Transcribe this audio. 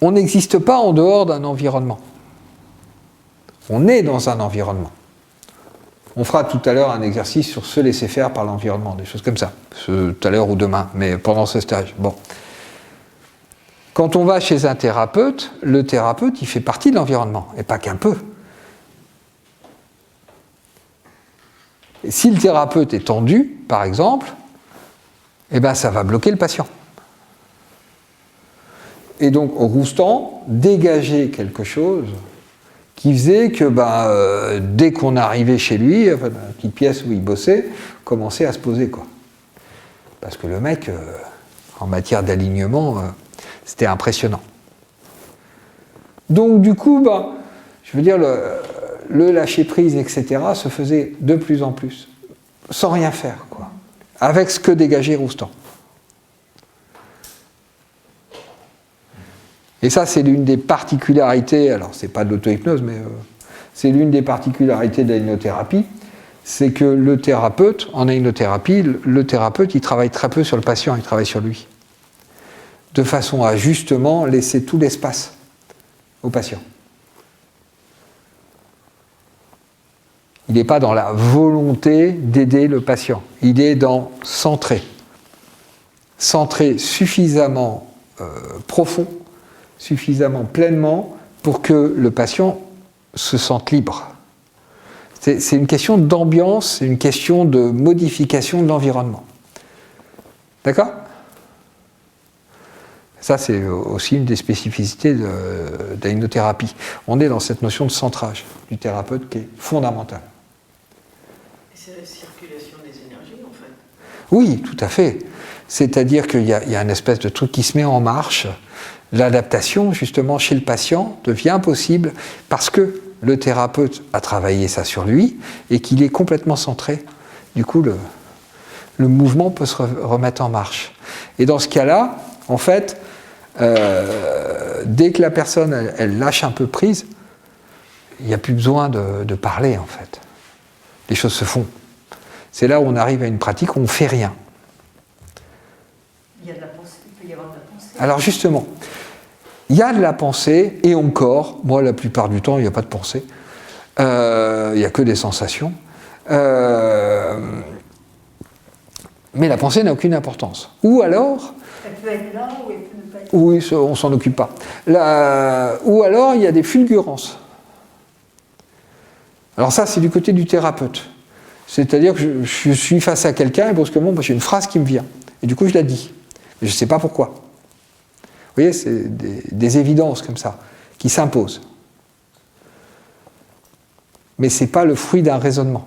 on n'existe pas en dehors d'un environnement. On est dans un environnement. On fera tout à l'heure un exercice sur se laisser faire par l'environnement, des choses comme ça, tout à l'heure ou demain, mais pendant ce stage. Bon. Quand on va chez un thérapeute, le thérapeute, il fait partie de l'environnement, et pas qu'un peu. Et si le thérapeute est tendu, par exemple, eh ben ça va bloquer le patient. Et donc, Roustan dégageait quelque chose qui faisait que dès qu'on arrivait chez lui, dans la petite pièce où il bossait, commençait à se poser, quoi. Parce que le mec, en matière d'alignement, c'était impressionnant. Donc du coup, je veux dire, le lâcher-prise, etc., se faisait de plus en plus, sans rien faire, quoi, avec ce que dégageait Roustan. Et ça, c'est l'une des particularités, alors c'est pas de l'auto-hypnose, mais c'est l'une des particularités de la hypnothérapie, c'est que le thérapeute, en hypnothérapie, le thérapeute, il travaille très peu sur le patient, il travaille sur lui. De façon à justement laisser tout l'espace au patient. Il n'est pas dans la volonté d'aider le patient, il est dans centrer. Centrer suffisamment profond, suffisamment pleinement pour que le patient se sente libre. C'est une question d'ambiance, c'est une question de modification de l'environnement. D'accord ? Ça, c'est aussi une des spécificités de la hypnothérapie. On est dans cette notion de centrage du thérapeute qui est fondamentale. Et c'est la circulation des énergies, en fait. Oui, tout à fait. C'est-à-dire qu'il y a une espèce de truc qui se met en marche. L'adaptation, justement, chez le patient devient possible parce que le thérapeute a travaillé ça sur lui et qu'il est complètement centré. Du coup, le mouvement peut se remettre en marche. Et dans ce cas-là, en fait, dès que la personne elle lâche un peu prise, il n'y a plus besoin de parler, en fait. Les choses se font. C'est là où on arrive à une pratique où on ne fait rien. Il y a de la pensée, il peut y avoir de la pensée. Alors justement, il y a de la pensée, et encore, moi la plupart du temps, il n'y a pas de pensée, il n'y a que des sensations, mais la pensée n'a aucune importance. Ou alors... Elle peut être là ou elle peut ne pas être là. Oui, on ne s'en occupe pas. Ou alors, il y a des fulgurances. Alors ça, c'est du côté du thérapeute. C'est-à-dire que je suis face à quelqu'un et brusquement, j'ai une phrase qui me vient. Et du coup, je la dis. Mais je ne sais pas pourquoi. Vous voyez, c'est des évidences comme ça, qui s'imposent. Mais ce n'est pas le fruit d'un raisonnement.